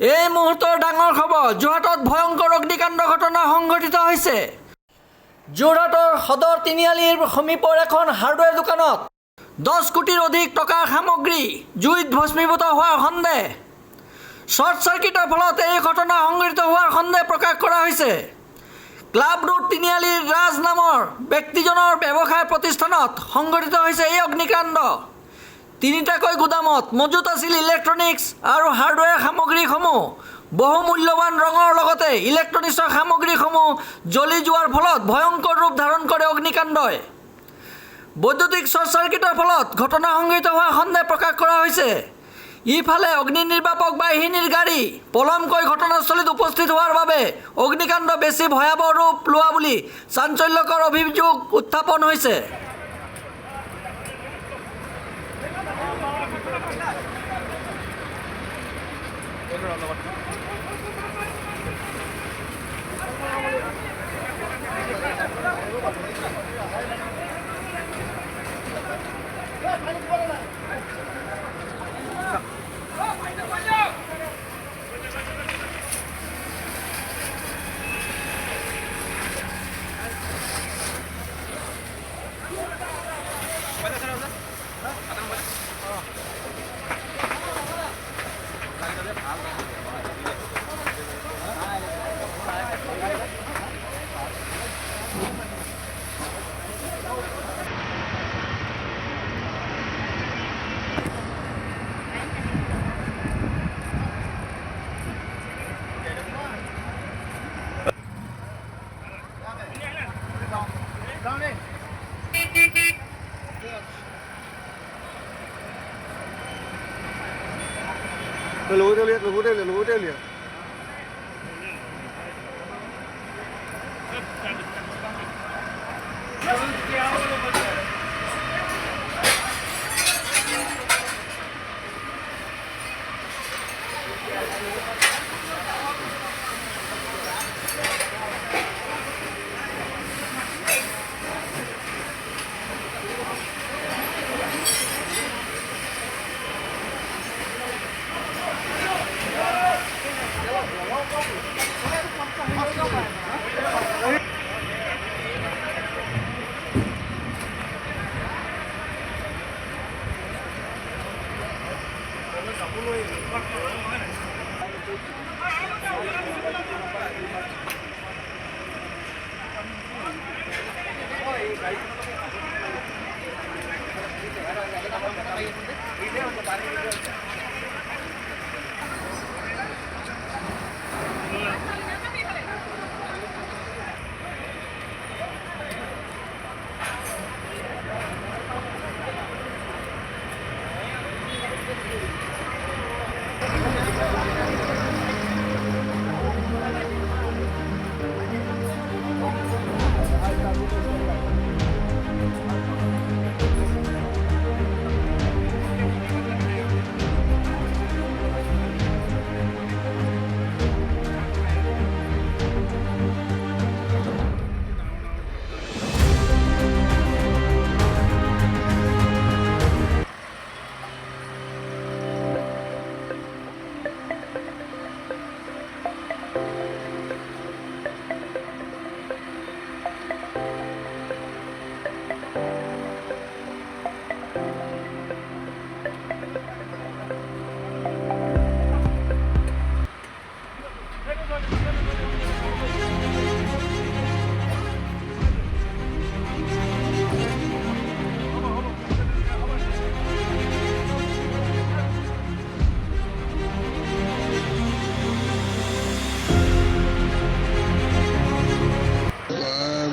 এই মুহূৰ্তৰ ডাঙৰ খবৰ, যোৰহাটত ভয়ংকৰ অগ্নিকাণ্ড ঘটনা সংঘটিত হৈছে। যোৰহাটৰ সদৰ তিনিআলিৰ সমীপৰ এখন হাৰ্ডৱেৰ দোকানত 10 কোটিৰ অধিক টকাৰ সামগ্ৰী জুইত ভস্মীভূত হোৱাৰ সন্দেহ। শ্বৰ্ট চাৰ্কিটৰ ফলত এই ঘটনা সংঘটিত হোৱাৰ সন্দেহ প্ৰকাশ কৰা হৈছে। ক্লাব ৰোড তিনিআলিৰ ৰাজ নামৰ ব্যক্তিজনৰ ব্যৱসায় প্ৰতিষ্ঠানত সংঘটিত হৈছে এই অগ্নিকাণ্ড। 3টাকৈ গুদামত মজুত আছিল ইলেক্ট্ৰনিক্স আৰু হাৰ্ডৱেৰ সামগ্ৰীসমূহ। বহু মূল্যৱান ৰঙৰ লগতে ইলেক্ট্ৰনিক্সৰ সামগ্ৰীসমূহ জ্বলি যোৱাৰ ফলত ভয়ংকৰ ৰূপ ধাৰণ কৰে অগ্নিকাণ্ডই। বৈদ্যুতিক শ্বৰ্ট চাৰ্কিটৰ ফলত ঘটনা সংঘটিত হোৱাৰ সন্দেহ প্ৰকাশ কৰা হৈছে। ইফালে অগ্নি নিৰ্বাপক বাহিনীৰ গাড়ী পলমকৈ ঘটনাস্থলীত উপস্থিত হোৱাৰ বাবে অগ্নিকাণ্ড বেছি ভয়াৱহ ৰূপ লোৱা বুলি চাঞ্চল্যকৰ অভিযোগ উত্থাপন হৈছে। Luego te lihat.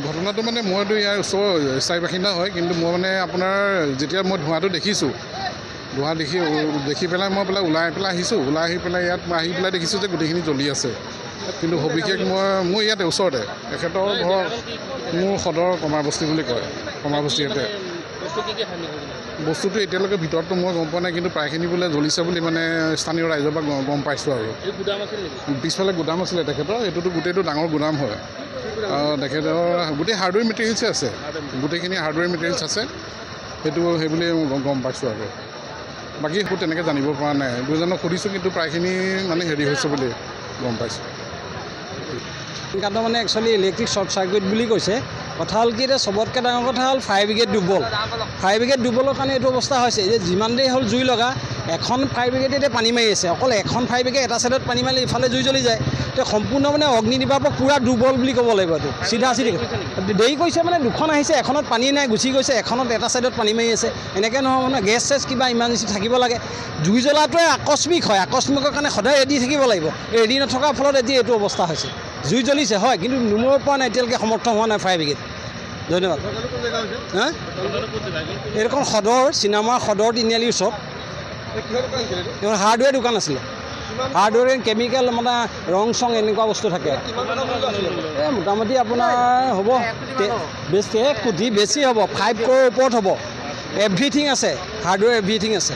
ঘটনাটো মানে মইতো ইয়াৰ ওচৰৰ স্থায়ী বাসিন্দা হয়, কিন্তু মই মানে আপোনাৰ যেতিয়া মই ধোঁৱাটো দেখিছোঁ, ধোঁৱা দেখি পেলাই মই ওলাই আহিছোঁ। ওলাই আহি পেলাই ইয়াত আহি পেলাই দেখিছোঁ যে গোটেইখিনি জ্বলি আছে। কিন্তু সবিশেষ মোৰ ইয়াতে ওচৰতে এখেতৰ ঘৰ মোৰ সদৰ কমাৰবস্তি বুলি কয়। কমাৰবস্তি ইয়াতে বস্তুটো এতিয়ালৈকে ভিতৰততো মই গম পোৱা নাই, কিন্তু প্ৰায়খিনি বোলে জ্বলিছে বুলি মানে স্থানীয় ৰাইজৰ পৰা গম পাইছোঁ। আৰু পিছফালে গুদাম আছিলে তেখেতৰ, এইটোতো গোটেইটো ডাঙৰ গুদাম হয়। তেখেতৰ গোটেই হাৰ্ডৱেৰ মেটেৰিয়েলছে আছে, গোটেইখিনি হাৰ্ডৱেৰ মেটেৰিয়েলছ আছে। সেইবুলি গম পাইছোঁ আৰু বাকী একো তেনেকৈ জানিব পৰা নাই। দুজনক সুধিছোঁ কিন্তু প্ৰায়খিনি মানে হেৰি হৈছে বুলি গম পাইছোঁ। কাটো মানে একচুৱেলি ইলেক্ট্ৰিক শ্বৰ্ট চাৰ্কিট বুলি কৈছে। কথা হ'ল কি এতিয়া চবতকৈ ডাঙৰ কথা হ'ল ফায়াৰ ব্ৰিগেড দুৰ্বল। ফায়াৰ ব্ৰিগেড দুৰ্বলৰ কাৰণে এইটো অৱস্থা হৈছে যে যিমান দেৰি হ'ল জুই লগা, এখন ফায়াৰ ব্ৰিগেডে এতিয়া পানী মাৰি আছে। অকল এখন ফায়াৰ ব্ৰিগেড এটা ছাইডত পানী মাৰিলে ইফালে জুই জ্বলি যায়। এতিয়া সম্পূৰ্ণ মানে অগ্নি নিৰ্বাপক পূৰা দুৰ্বল বুলি ক'ব লাগিব। এইটো চিধা দেৰি কৰিছে মানে দুখন আহিছে, এখনত পানী নাই গুচি গৈছে, এখনত এটা ছাইডত পানী মাৰি আছে। এনেকৈ নহয় মানে গেছ চেছ কিবা ইমাৰ্জেঞ্চি থাকিব লাগে। জুই জ্বলাটোৱে আকস্মিক হয়, আকস্মিকৰ কাৰণে সদায় ৰেডি থাকিব লাগিব। ৰেডি নথকাৰ ফলত এতিয়া এইটো অৱস্থা হৈছে। জুই জ্বলিছে হয়, কিন্তু নুমুব পৰা নাই, এতিয়ালৈকে সমৰ্থ হোৱা নাই ফায়াৰ ব্ৰিগেড। ধন্যবাদ। হা এইখন সদৰ চিনেমাৰ সদৰ তিনিআলিৰ ওচৰত হাৰ্ডৱেৰ দোকান আছিলে। হাৰ্ডৱেৰ কেমিকেল মানে ৰং চং এনেকুৱা বস্তু থাকে। এই মোটামুটি আপোনাৰ হ'ব 1 কোটি বেছি হ'ব, 5 crore ওপৰত হ'ব। এভৰিথিং আছে, হাৰ্ডৱেৰ এভৰিথিং আছে।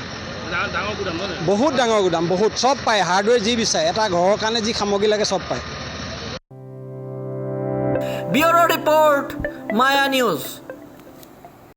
বহুত ডাঙৰ গুদাম, বহুত চব পায়। হাৰ্ডৱেৰ যি বিচাৰে, এটা ঘৰৰ কাৰণে যি সামগ্ৰী লাগে চব পায়। ব্যুৰ' ৰিপৰ্ট, মায়া নিউজ।